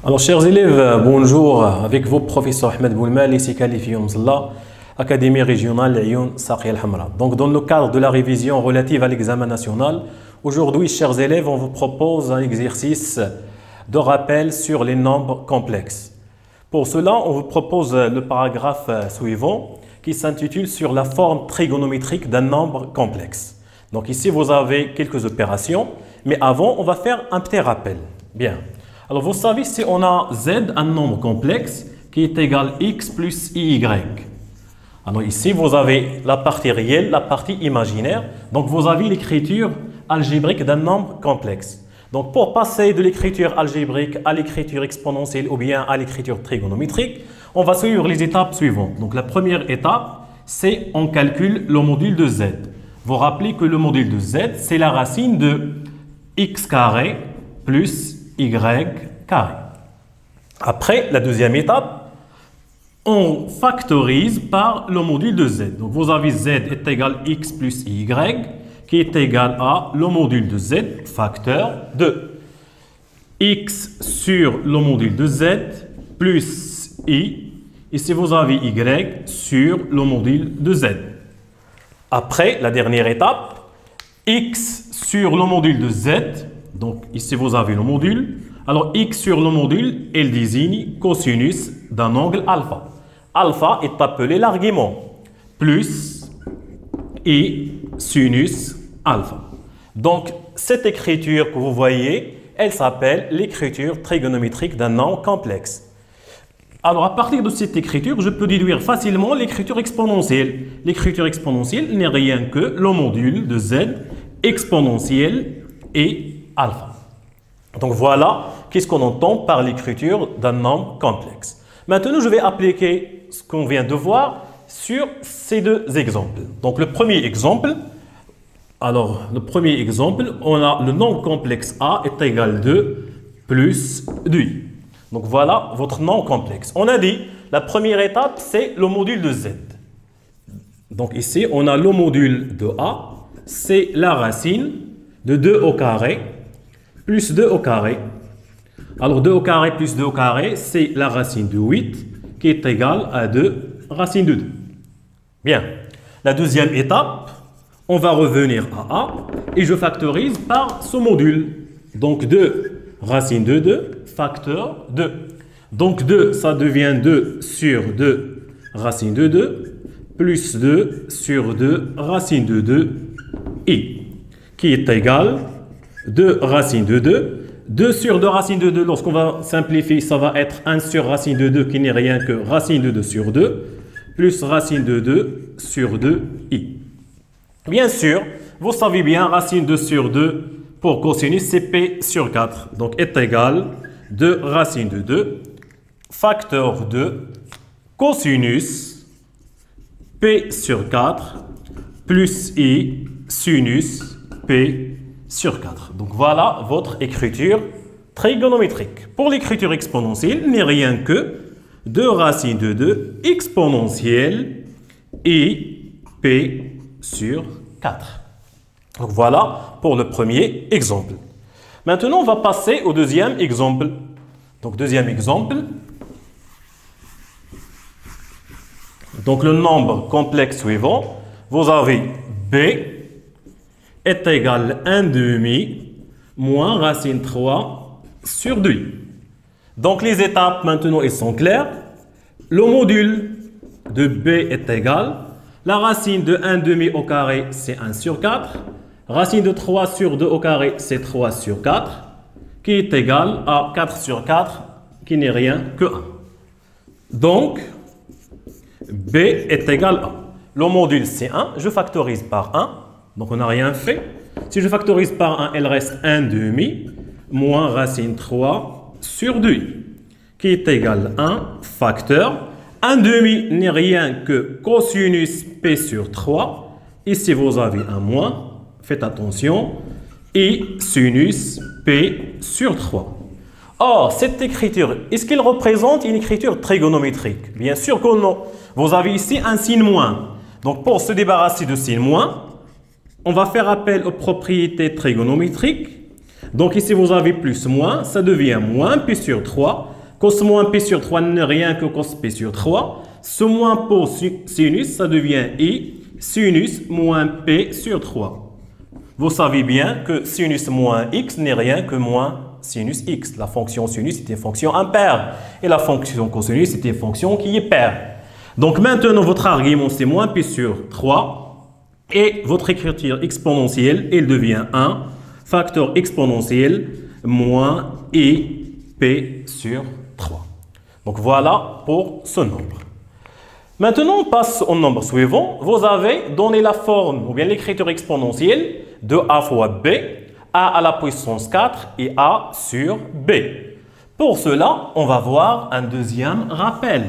Alors, chers élèves, bonjour. Avec vous, professeur Ahmed Boulmal, ici qualifié Mzalla, Académie régionale Lyon Saqi al-Hamra. Donc, dans le cadre de la révision relative à l'examen national, aujourd'hui, chers élèves, on vous propose un exercice de rappel sur les nombres complexes. Pour cela, on vous propose le paragraphe suivant qui s'intitule sur la forme trigonométrique d'un nombre complexe. Donc, ici, vous avez quelques opérations, mais avant, on va faire un petit rappel. Bien. Alors, vous savez, si on a z, un nombre complexe, qui est égal à x plus iy. Alors ici, vous avez la partie réelle, la partie imaginaire. Donc, vous avez l'écriture algébrique d'un nombre complexe. Donc, pour passer de l'écriture algébrique à l'écriture exponentielle ou bien à l'écriture trigonométrique, on va suivre les étapes suivantes. Donc, la première étape, c'est on calcule le module de z. Vous rappelez que le module de z, c'est la racine de x carré plus y carré. Après, la deuxième étape, on factorise par le module de z. Donc, vous avez z est égal à x plus y, qui est égal à le module de z, facteur de x sur le module de z plus i. Ici, vous avez y sur le module de z. Après, la dernière étape, x sur le module de z. Donc, ici, vous avez le module. Alors, x sur le module, elle désigne cosinus d'un angle alpha. Alpha est appelé l'argument, plus i sinus alpha. Donc, cette écriture que vous voyez, elle s'appelle l'écriture trigonométrique d'un nombre complexe. Alors, à partir de cette écriture, je peux déduire facilement l'écriture exponentielle. L'écriture exponentielle n'est rien que le module de z exponentielle et alpha. Donc voilà qu'est-ce qu'on entend par l'écriture d'un nombre complexe. Maintenant, je vais appliquer ce qu'on vient de voir sur ces deux exemples. Donc le premier exemple, on a le nombre complexe A est égal à 2 plus 2. Donc voilà votre nombre complexe. On a dit, la première étape, c'est le module de Z. Donc ici, on a le module de A, c'est la racine de 2 au carré plus 2 au carré. Alors 2 au carré plus 2 au carré, c'est la racine de 8 qui est égale à 2 racine de 2. Bien. La deuxième étape, on va revenir à A et je factorise par ce module. Donc 2 racine de 2, facteur 2. Donc 2, ça devient 2 sur 2 racine de 2 plus 2 sur 2 racine de 2 i qui est égal 2 racine de 2. 2 sur 2 racine de 2, lorsqu'on va simplifier, ça va être 1 sur racine de 2 qui n'est rien que racine de 2 sur 2 plus racine de 2 sur 2i. Bien sûr, vous savez bien, racine 2 sur 2 pour cosinus, c'est p sur 4. Donc, est égal 2 racine de 2, facteur 2, cosinus p sur 4 plus i sinus p sur 4. Donc voilà votre écriture trigonométrique. Pour l'écriture exponentielle, il n'est rien que 2 racines de 2 exponentielle et p sur 4. Donc voilà pour le premier exemple. Maintenant, on va passer au deuxième exemple. Donc deuxième exemple. Donc le nombre complexe suivant, vous avez b est égal à 1 demi moins racine 3 sur 2. Donc les étapes maintenant elles sont claires. Le module de b est égal, la racine de 1 demi au carré c'est 1 sur 4, racine de 3 sur 2 au carré c'est 3 sur 4, qui est égal à 4 sur 4 qui n'est rien que 1. Donc b est égal à 1. Le module c'est 1, je factorise par 1. Donc, on n'a rien fait. Si je factorise par 1, elle reste 1 demi moins racine 3 sur 2, qui est égal à 1 facteur. 1 demi n'est rien que cosinus p sur 3. Ici, vous avez un moins. Faites attention. Et sinus p sur 3. Or, cette écriture, est-ce qu'elle représente une écriture trigonométrique? Bien sûr que non. Vous avez ici un signe moins. Donc, pour se débarrasser de signe moins, on va faire appel aux propriétés trigonométriques. Donc ici, vous avez plus moins, ça devient moins pi sur 3. Cos moins P sur 3 n'est rien que cos P sur 3. Ce moins pour sinus, ça devient I sinus moins P sur 3. Vous savez bien que sinus moins X n'est rien que moins sinus X. La fonction sinus est une fonction impaire. Et la fonction cosinus est une fonction qui est paire. Donc maintenant, votre argument, c'est moins P sur 3. Et votre écriture exponentielle, elle devient 1. Facteur exponentiel moins IP sur 3. Donc voilà pour ce nombre. Maintenant, on passe au nombre suivant. Vous avez donné la forme, ou bien l'écriture exponentielle de A fois B, A à la puissance 4 et A sur B. Pour cela, on va voir un deuxième rappel.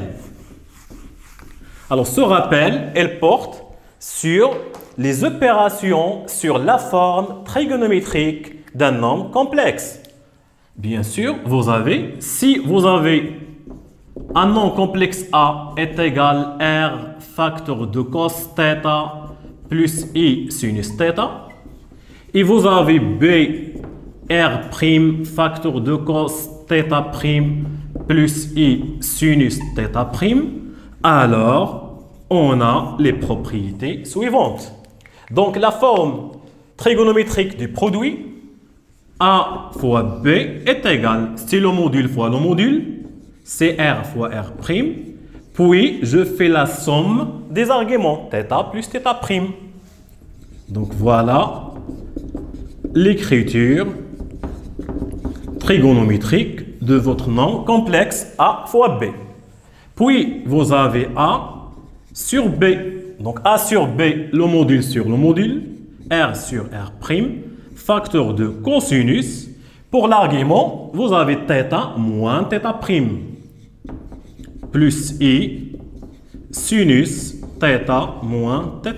Alors, ce rappel, elle porte sur les opérations sur la forme trigonométrique d'un nombre complexe. Bien sûr, si vous avez un nombre complexe A est égal à R facteur de cos θ plus I sinus θ, et vous avez B R' facteur de cos θ' plus I sinus θ', alors on a les propriétés suivantes. Donc la forme trigonométrique du produit A fois B est égale, c'est le module fois le module, c'est R fois R', puis je fais la somme des arguments, θ plus θ'. Donc voilà l'écriture trigonométrique de votre nombre complexe A fois B. Puis vous avez A sur B. Donc A sur B, le module sur le module, R sur R', facteur de cosinus. Pour l'argument, vous avez θ moins θ', plus I sinus θ moins θ'.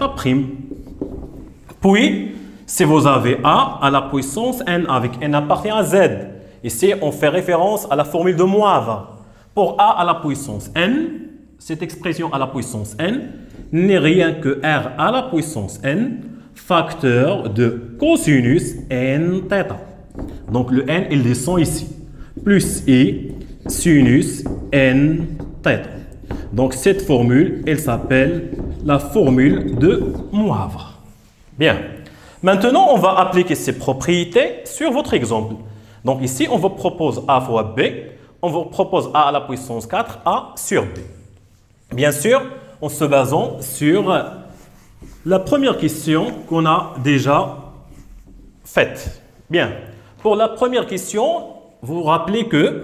Puis, si vous avez A à la puissance N avec N appartient à Z, ici on fait référence à la formule de moins 20. Pour A à la puissance N, cette expression à la puissance N n'est rien que R à la puissance N, facteur de cosinus N θ. Donc le N, il descend ici. Plus I sinus N θ. Donc cette formule, elle s'appelle la formule de Moivre. Bien. Maintenant, on va appliquer ces propriétés sur votre exemple. Donc ici, on vous propose A fois B. On vous propose A à la puissance 4, A sur B. Bien sûr, en se basant sur la première question qu'on a déjà faite. Bien. Pour la première question, vous vous rappelez que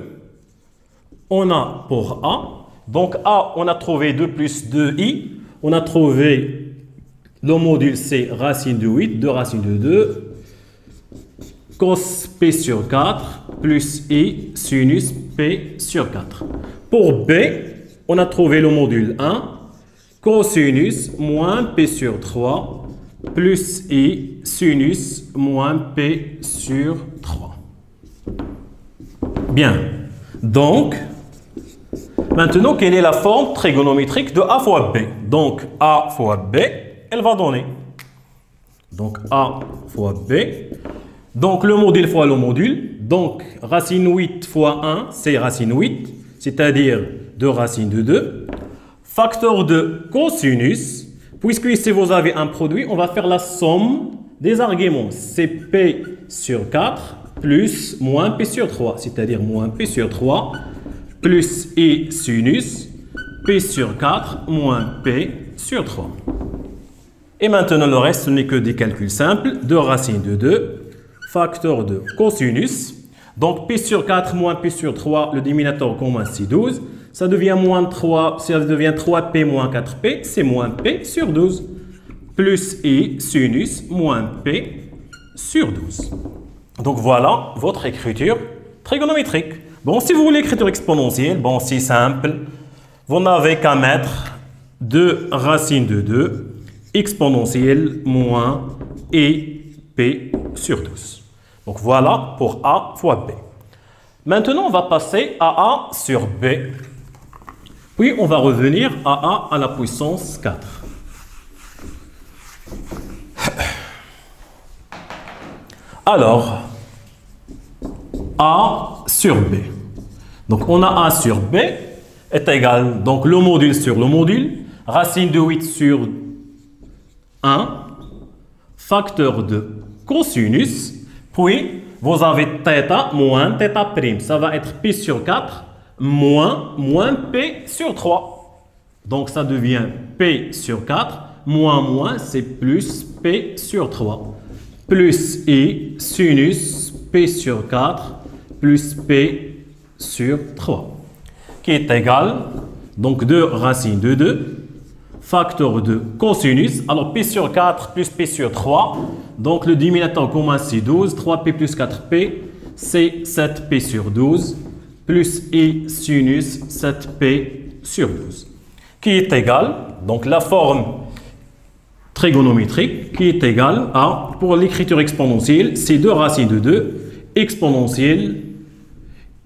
on a pour A, donc A, on a trouvé 2 plus 2i, on a trouvé le module C, racine de 8, 2 racines de 2, cos P sur 4, plus I, sinus P sur 4. Pour B, on a trouvé le module 1, cosinus moins P sur 3, plus I, sinus moins P sur 3. Bien. Donc, maintenant, quelle est la forme trigonométrique de A fois B? Donc, A fois B, elle va donner. Donc, A fois B. Donc, le module fois le module. Donc, racine 8 fois 1, c'est racine 8, c'est-à-dire 2 racines de 2. Facteur de cosinus. Puisque ici, vous avez un produit, on va faire la somme des arguments. C'est P sur 4 plus moins P sur 3, c'est-à-dire moins P sur 3 plus I sinus P sur 4 moins P sur 3. Et maintenant, le reste, ce n'est que des calculs simples. 2 racines de 2, facteur de cosinus. Donc, P sur 4 moins P sur 3, le dénominateur commun, c'est 12. Ça devient moins 3, ça devient 3P moins 4P, c'est moins P sur 12. Plus I sinus moins P sur 12. Donc, voilà votre écriture trigonométrique. Bon, si vous voulez l'écriture exponentielle, bon, c'est simple. Vous n'avez qu'à mettre 2 racines de 2 exponentielle moins P sur 12. Donc voilà pour A fois B. Maintenant, on va passer à A sur B. Puis on va revenir à A à la puissance 4. Alors, A sur B. Donc, on a A sur B est égal, donc le module sur le module, racine de 8 sur 1, facteur de cosinus, puis vous avez θ moins θ'. Ça va être P sur 4 moins P sur 3. Donc, ça devient P sur 4 moins c'est plus P sur 3. Plus I sinus P sur 4 plus P sur 3. Qui est égal, donc 2 racine de 2, facteur de cosinus. Alors, P sur 4 plus P sur 3. Donc, le dénominateur commun, c'est 12. 3P plus 4P, c'est 7P sur 12. Plus I sinus 7P sur 12. Qui est égal, donc la forme trigonométrique, qui est égale à, pour l'écriture exponentielle, c'est 2 racines de 2, exponentielle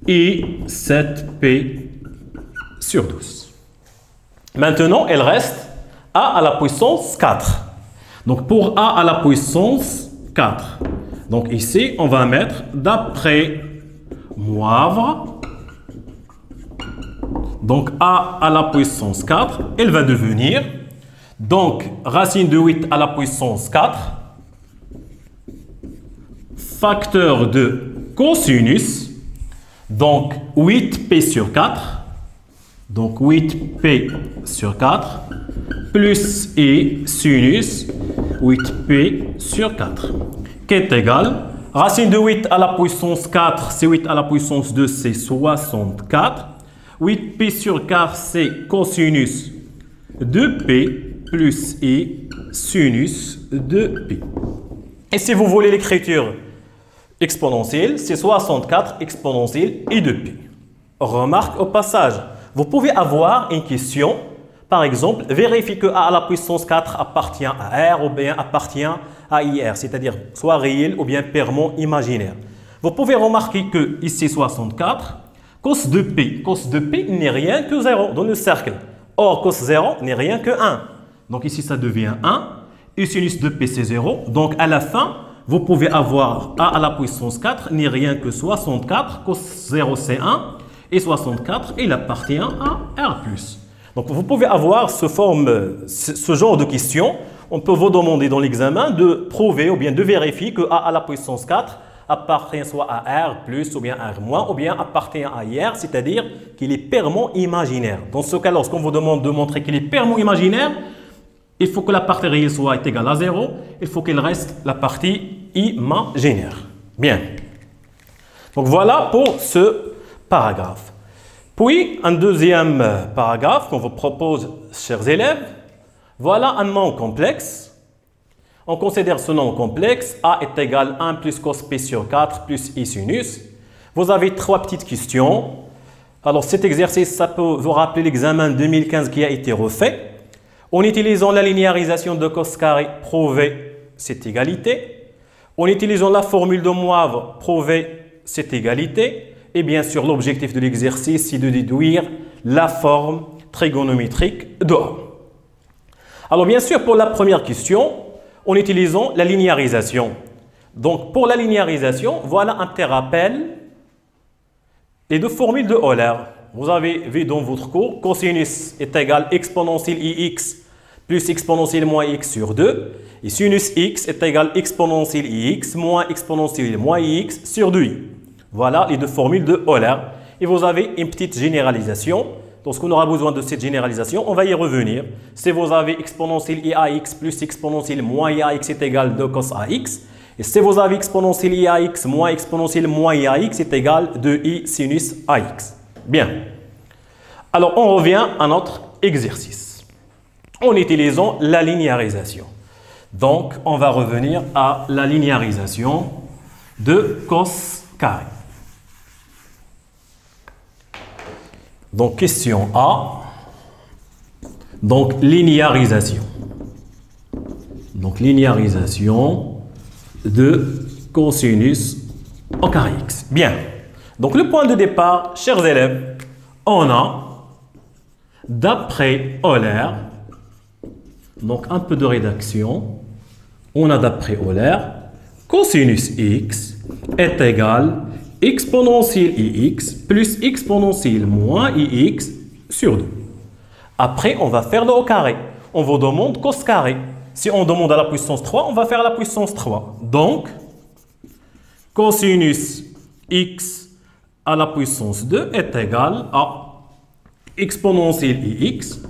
I 7P sur 12. Maintenant, il reste A à la puissance 4. Donc, pour A à la puissance 4, donc ici, on va mettre d'après Moivre. Donc, A à la puissance 4, elle va devenir, donc, racine de 8 à la puissance 4, facteur de cosinus, donc 8P sur 4, donc 8P sur 4, plus I sinus 8P sur 4, qui est égal, racine de 8 à la puissance 4, c'est 8 à la puissance 2, c'est 64. 8P sur 4, c'est cosinus de P plus I sinus de P. Et si vous voulez l'écriture exponentielle, c'est 64 exponentielle I de P. Remarque au passage, vous pouvez avoir une question, par exemple, vérifie que A à la puissance 4 appartient à R ou bien appartient à IR, c'est-à-dire soit réel ou bien purement imaginaire. Vous pouvez remarquer que ici 64, cos de P n'est rien que 0 dans le cercle. Or, cos 0 n'est rien que 1. Donc ici, ça devient 1. Et sinus de P, c'est 0. Donc à la fin, vous pouvez avoir A à la puissance 4 n'est rien que 64. Cos 0, c'est 1. Et 64, il appartient à R+. Donc vous pouvez avoir ce genre de questions. On peut vous demander dans l'examen de prouver ou bien de vérifier que A à la puissance 4 appartient soit à R plus ou bien R moins ou bien appartient à IR, c'est-à-dire qu'il est purement imaginaire. Dans ce cas, lorsqu'on vous demande de montrer qu'il est purement imaginaire, il faut que la partie réelle soit égale à 0, il faut qu'il reste la partie imaginaire. Bien. Donc voilà pour ce paragraphe. Puis, un deuxième paragraphe qu'on vous propose, chers élèves. Voilà un nom complexe. On considère ce nom complexe. A est égal à 1 plus cos P sur 4 plus I sinus. Vous avez 3 petites questions. Alors, cet exercice, ça peut vous rappeler l'examen 2015 qui a été refait. En utilisant la linéarisation de cos carré, prouver cette égalité. En utilisant la formule de Moivre, prouver cette égalité. Et bien sûr, l'objectif de l'exercice, c'est de déduire la forme trigonométrique de A. Alors, bien sûr, pour la première question, en utilisant la linéarisation. Donc, pour la linéarisation, voilà un petit rappel des deux formules de Euler. Vous avez vu dans votre cours, cosinus est égal exponentielle ix plus exponentielle moins x sur 2. Et sinus x est égal exponentielle ix moins exponentielle moins ix sur 2i. Voilà les deux formules de Euler. Et vous avez une petite généralisation. Lorsqu'on aura besoin de cette généralisation, on va y revenir. Si vous avez exponentielle iax plus exponentielle moins iax est égal de cos ax. Et si vous avez exponentielle iax moins exponentielle moins iax est égal de i sinus ax. Bien. Alors, on revient à notre exercice en utilisant la linéarisation. Donc, on va revenir à la linéarisation de cos carré. Donc, question A. Donc, linéarisation. Donc, linéarisation de cosinus au carré x. Bien. Donc, le point de départ, chers élèves, on a, d'après Euler, donc un peu de rédaction, on a d'après Euler, cosinus x est égal exponentielle ix plus exponentielle moins ix sur 2. Après, on va faire le au carré. On vous demande cos carré. Si on demande à la puissance 3, on va faire à la puissance 3. Donc, cosinus x à la puissance 2 est égal à exponentielle ix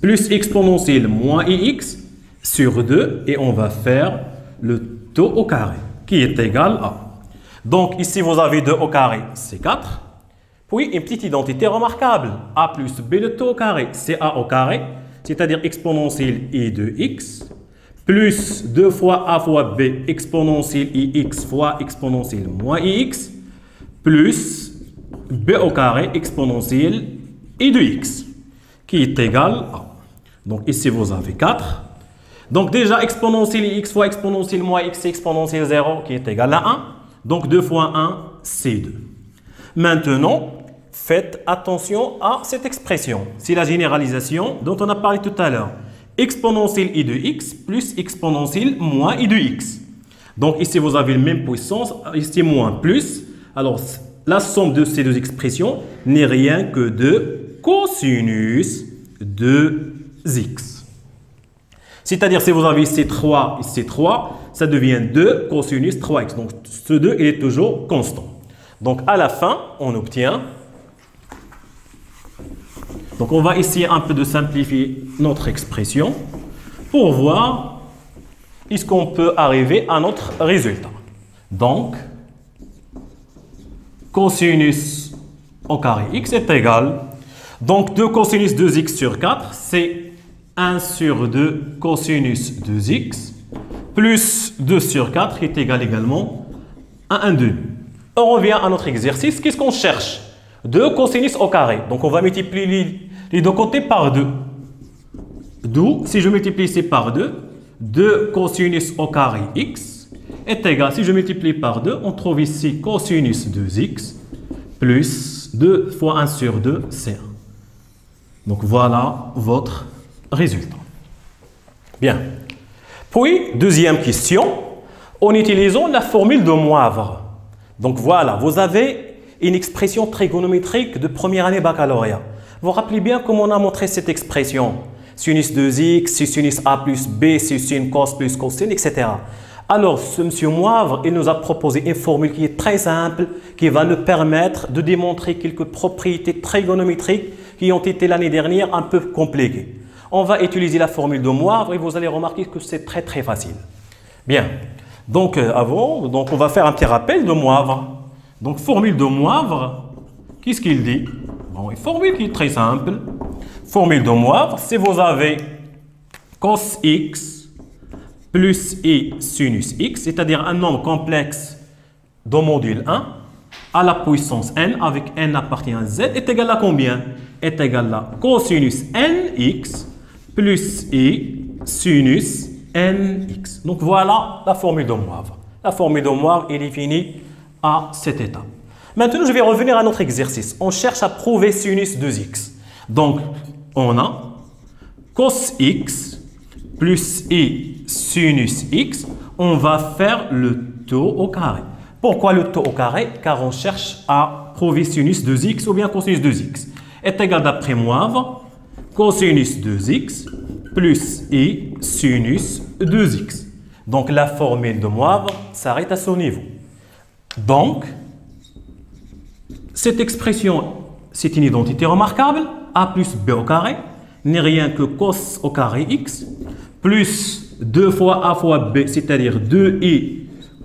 plus exponentielle moins ix sur 2 et on va faire le taux au carré qui est égal à. Donc ici vous avez 2 au carré, c'est 4. Puis une petite identité remarquable, a plus b le taux au carré, c'est a au carré, c'est-à-dire exponentielle i de x plus 2 fois a fois b exponentielle ix fois exponentielle moins ix plus b au carré exponentielle i de x qui est égal à. Donc ici vous avez 4. Donc déjà exponentielle x fois exponentielle moins x c'est exponentielle 0 qui est égal à 1. Donc 2 fois 1 c'est 2. Maintenant, faites attention à cette expression. C'est la généralisation dont on a parlé tout à l'heure. Exponentielle i de x plus exponentielle moins i de x. Donc ici vous avez la même puissance, ici moins plus. Alors la somme de ces deux expressions n'est rien que de cosinus de x. C'est-à-dire si vous avez ici 3, ici 3, ça devient 2 cosinus 3x. Donc ce 2 il est toujours constant. Donc à la fin, on obtient. Donc on va essayer un peu de simplifier notre expression pour voir est-ce qu'on peut arriver à notre résultat. Donc cosinus au carré x est égal. Donc 2 cosinus 2x sur 4, c'est 1 sur 2 cosinus 2x plus 2 sur 4 qui est égal également à 1 demi. On revient à notre exercice. Qu'est-ce qu'on cherche? 2 cosinus au carré. Donc on va multiplier les deux côtés par 2. D'où, si je multiplie ici par 2, 2 cosinus au carré x est égal, si je multiplie par 2, on trouve ici cosinus 2x plus 2 fois 1 sur 2, c'est 1. Donc voilà votre résultat. Bien. Puis, deuxième question, en utilisant la formule de Moivre. Donc voilà, vous avez une expression trigonométrique de première année baccalauréat. Vous vous rappelez bien comment on a montré cette expression. Sinus 2x, c'est sinus a plus b, c'est sin cos plus cosine, etc. Alors, ce monsieur Moivre, il nous a proposé une formule qui est très simple, qui va nous permettre de démontrer quelques propriétés trigonométriques qui ont été l'année dernière un peu compliquées. On va utiliser la formule de Moivre et vous allez remarquer que c'est très très facile. Bien. Donc, on va faire un petit rappel de Moivre. Donc, formule de Moivre, qu'est-ce qu'il dit? Bon, une formule qui est très simple. Formule de Moivre, si vous avez cos x plus i sinus x, c'est-à-dire un nombre complexe de module 1, à la puissance n, avec n appartient à z, est égal à combien? Est égal à cosinus nx plus i sinus nx. Donc voilà la formule de Moivre. La formule de Moivre, elle est finie à cette étape. Maintenant, je vais revenir à notre exercice. On cherche à prouver sinus 2x. Donc, on a cos x plus i sinus x. On va faire le taux au carré. Pourquoi le taux au carré? Car on cherche à prouver sinus 2x ou bien cosinus 2x. Est égal d'après Moivre, cosinus 2x plus i sinus 2x. Donc, la formule de Moivre s'arrête à ce niveau. Donc, cette expression, c'est une identité remarquable. A plus b au carré n'est rien que cos au carré x plus 2 fois a fois b, c'est-à-dire 2i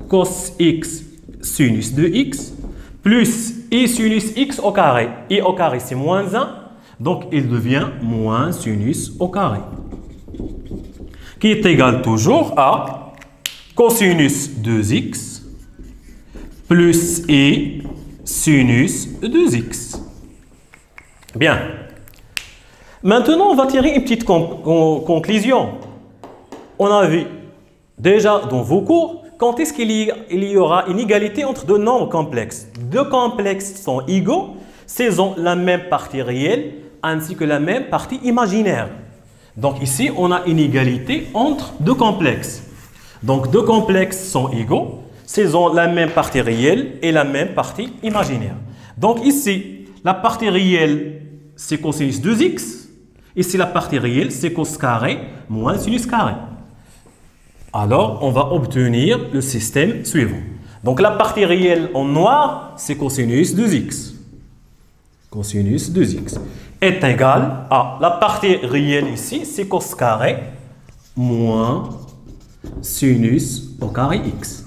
cos x sinus de x plus i sinus x au carré. I au carré, c'est moins 1. Donc, il devient moins sinus au carré. Qui est égal toujours à cosinus 2x plus i sinus 2x. Bien. Maintenant, on va tirer une petite conclusion. On a vu déjà dans vos cours, quand est-ce qu'il y aura une égalité entre deux nombres complexes? Deux complexes sont égaux s'ils ont la même partie réelle ainsi que la même partie imaginaire. Donc ici, on a une égalité entre deux complexes. Donc deux complexes sont égaux S'ils ont la même partie réelle et la même partie imaginaire. Donc ici, la partie réelle, c'est cosinus 2x. Ici, la partie réelle, c'est cos carré moins sinus carré. Alors, on va obtenir le système suivant. Donc, la partie réelle en noir, c'est cosinus 2x. Cosinus 2x est égal à la partie réelle ici, c'est cos carré moins sinus au carré x.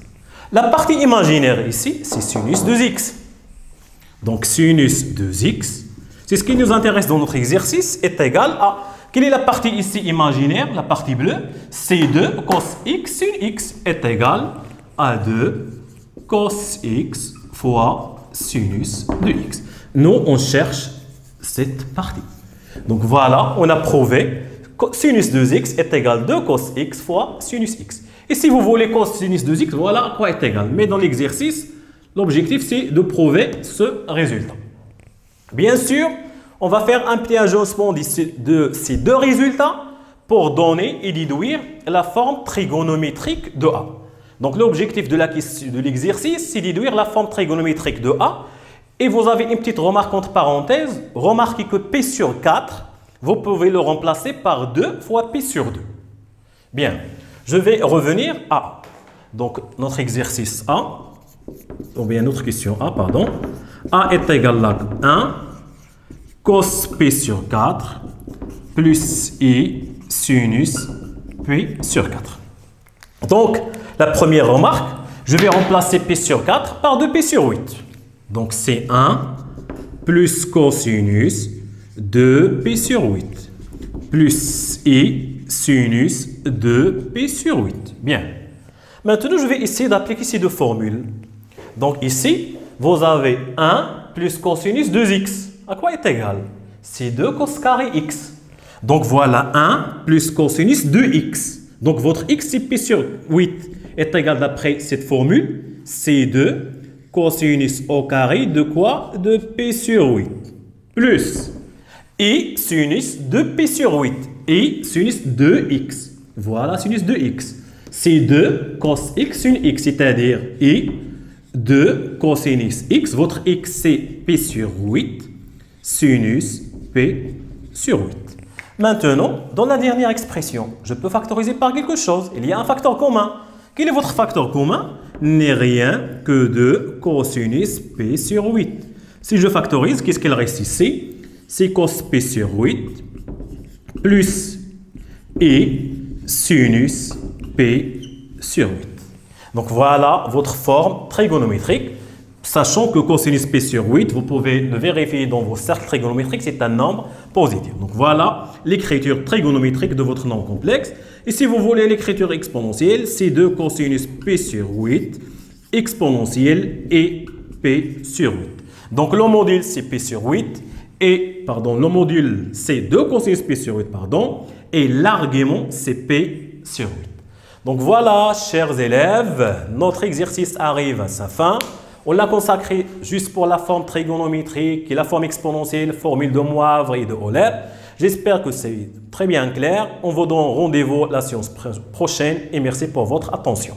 La partie imaginaire ici, c'est sinus 2x. Donc, sinus 2x, c'est ce qui nous intéresse dans notre exercice, est égal à, quelle est la partie ici imaginaire, la partie bleue, C2 cos x sin x est égal à 2 cos x fois sinus de x. Nous, on cherche cette partie. Donc, voilà, on a prouvé que sinus 2x est égal à 2 cos x fois sinus x. Et si vous voulez cosinus 2x, voilà à quoi est égal. Mais dans l'exercice, l'objectif, c'est de prouver ce résultat. Bien sûr, on va faire un petit agencement de ces deux résultats pour donner et déduire la forme trigonométrique de A. Donc, l'objectif de l'exercice, c'est de déduire la forme trigonométrique de A. Et vous avez une petite remarque entre parenthèses. Remarquez que P sur 4, vous pouvez le remplacer par 2 fois P sur 2. Bien. Je vais revenir à donc notre exercice A, ou bien notre question A, pardon. A est égal à 1 cos P sur 4 plus I sinus P sur 4. Donc, la première remarque, je vais remplacer P sur 4 par 2P sur 8. Donc, c'est 1 plus cosinus de P sur 8 plus I sinus de P sur 8. Bien. Maintenant, je vais essayer d'appliquer ces deux formules. Donc ici, vous avez 1 plus cosinus 2x. À quoi est égal? C'est 2 cos carré x. Donc voilà 1 plus cosinus 2x. Donc votre x, c'est P sur 8, est égal d'après cette formule. C'est 2 cosinus au carré de quoi? De P sur 8. Plus I sinus de P sur 8. Et sinus 2x. Voilà sinus 2x. C'est 2 cos x sin x, c'est-à-dire I 2 cosinus x. Votre x, c'est P sur 8. Sinus P sur 8. Maintenant, dans la dernière expression, je peux factoriser par quelque chose. Il y a un facteur commun. Quel est votre facteur commun? N'est rien que 2 cosinus P sur 8. Si je factorise, qu'est-ce qu'il reste ici? C'est cos P sur 8 plus I sinus P sur 8. Donc voilà votre forme trigonométrique. Sachant que cosinus P sur 8, vous pouvez le vérifier dans vos cercles trigonométriques, c'est un nombre positif. Donc voilà l'écriture trigonométrique de votre nombre complexe. Et si vous voulez l'écriture exponentielle, c'est 2 cosinus P sur 8 exponentielle et P sur 8. Donc le module c'est P sur 8. Le module, c'est 2 cosinus P sur 8, et l'argument, c'est P sur 8. Donc voilà, chers élèves, notre exercice arrive à sa fin. On l'a consacré juste pour la forme trigonométrique et la forme exponentielle, formule de Moivre et de Euler. J'espère que c'est très bien clair. On vous donne rendez-vous la séance prochaine et merci pour votre attention.